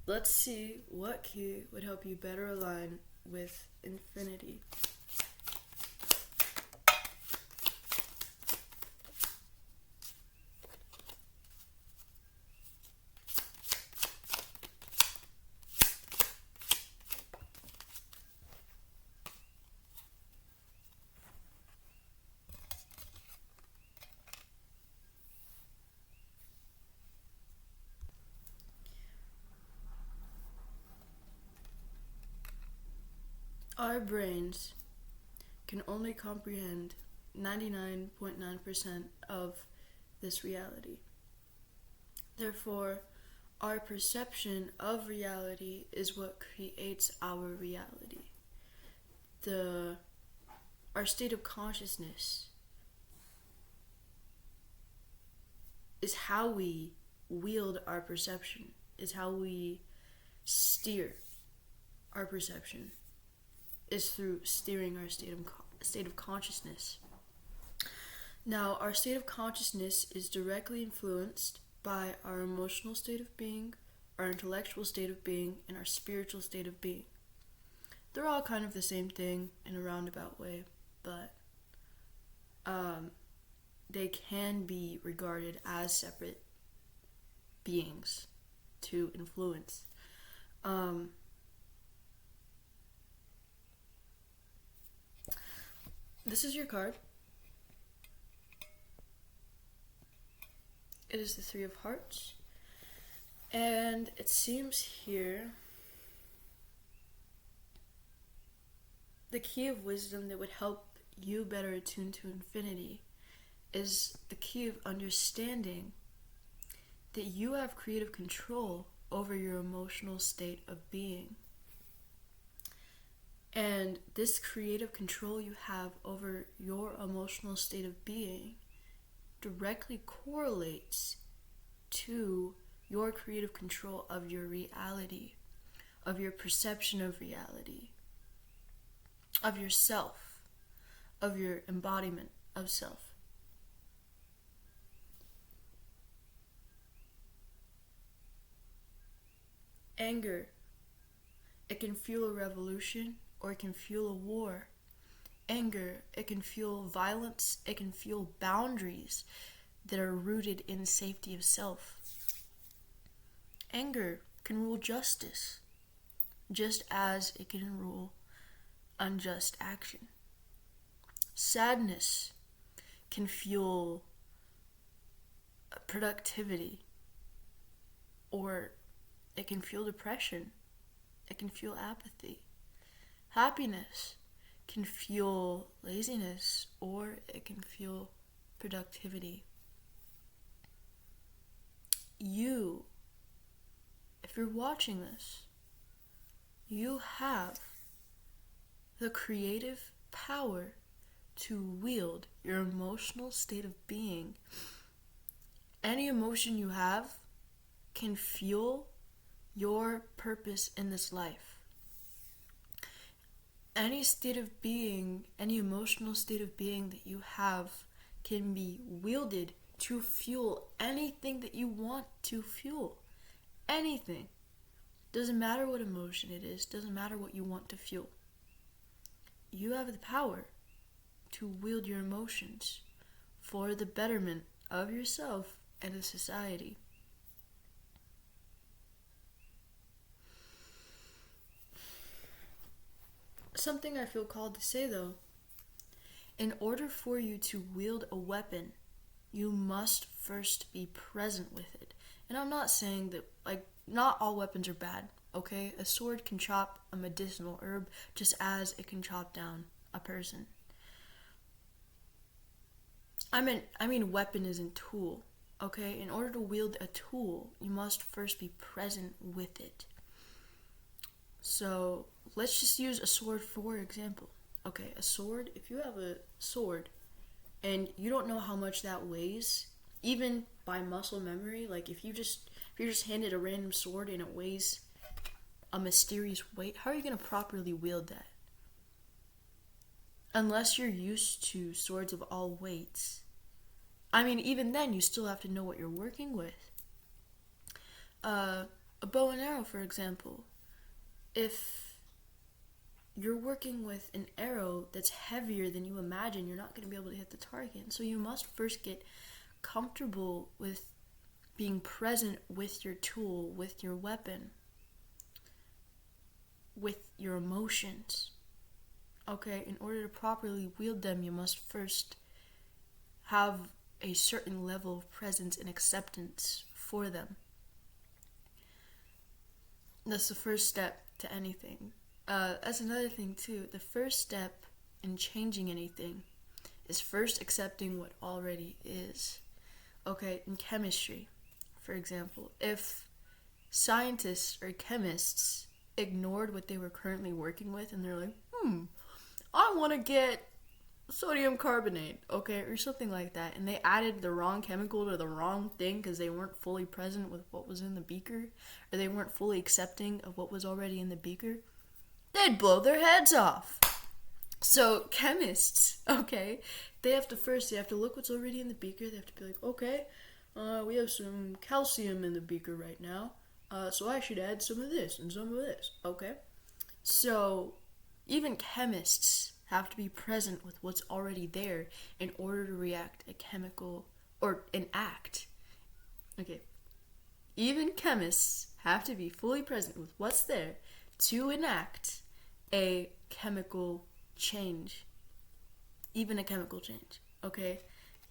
let's see what key would help you better align with infinity. Our brains can only comprehend 99.9% of this reality. Therefore, our perception of reality is what creates our reality. Our state of consciousness is how we wield our perception, is how we steer our perception, is through steering our state of consciousness. Now, our state of consciousness is directly influenced by our emotional state of being, our intellectual state of being, and our spiritual state of being. They're all kind of the same thing in a roundabout way, but they can be regarded as separate beings to influence. This is your card. It is the Three of Hearts. And it seems here the key of wisdom that would help you better attune to infinity is the key of understanding that you have creative control over your emotional state of being. And this creative control you have over your emotional state of being directly correlates to your creative control of your reality, of your perception of reality, of yourself, of your embodiment of self. Anger, it can fuel a revolution or it can fuel a war. Anger, it can fuel violence, it can fuel boundaries that are rooted in safety of self. Anger can rule justice, just as it can rule unjust action. Sadness can fuel productivity, or it can fuel depression, it can fuel apathy. Happiness can fuel laziness, or it can fuel productivity. You, if you're watching this, you have the creative power to wield your emotional state of being. Any emotion you have can fuel your purpose in this life. Any state of being, any emotional state of being that you have can be wielded to fuel anything that you want to fuel. Anything. Doesn't matter what emotion it is, doesn't matter what you want to fuel. You have the power to wield your emotions for the betterment of yourself and of society. Something I feel called to say though, in order for you to wield a weapon, you must first be present with it. And I'm not saying that, not all weapons are bad, okay? A sword can chop a medicinal herb just as it can chop down a person. I mean weapon isn't tool, okay? In order to wield a tool, you must first be present with it. So let's just use a sword for example. Okay, a sword, if you have a sword and you don't know how much that weighs, even by muscle memory, like if you're just handed a random sword and it weighs a mysterious weight, how are you going to properly wield that? Unless you're used to swords of all weights. I mean, even then, you still have to know what you're working with. A bow and arrow, for example. If you're working with an arrow that's heavier than you imagine, you're not going to be able to hit the target. So you must first get comfortable with being present with your tool, with your weapon, with your emotions. Okay, in order to properly wield them, you must first have a certain level of presence and acceptance for them. That's the first step to anything. That's another thing too. The first step in changing anything is first accepting what already is. Okay, in chemistry, for example, if scientists or chemists ignored what they were currently working with and they're like, I want to get sodium carbonate, okay, or something like that, and they added the wrong chemical to the wrong thing because they weren't fully present with what was in the beaker, or they weren't fully accepting of what was already in the beaker, they'd blow their heads off. So chemists, okay, they have to look what's already in the beaker. They have to be like, okay, we have some calcium in the beaker right now, so I should add some of this and some of this, okay? So even chemists have to be present with what's already there in order to react a chemical or an act. Okay. Even chemists have to be fully present with what's there to enact a chemical change. Even a chemical change. Okay?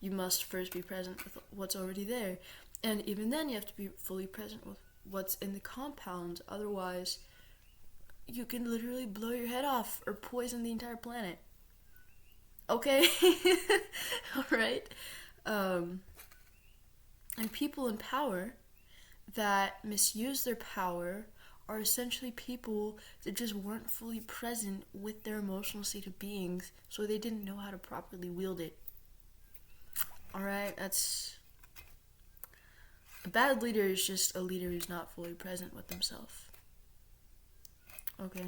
You must first be present with what's already there. And even then you have to be fully present with what's in the compound. Otherwise, you can literally blow your head off or poison the entire planet. Okay? Alright? And people in power that misuse their power are essentially people that just weren't fully present with their emotional state of beings, so they didn't know how to properly wield it. Alright? That's... A bad leader is just a leader who's not fully present with themselves. Okay.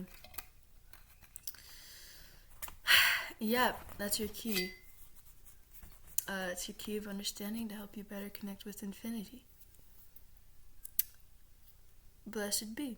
Yeah, that's your key. It's your key of understanding to help you better connect with infinity. Blessed be.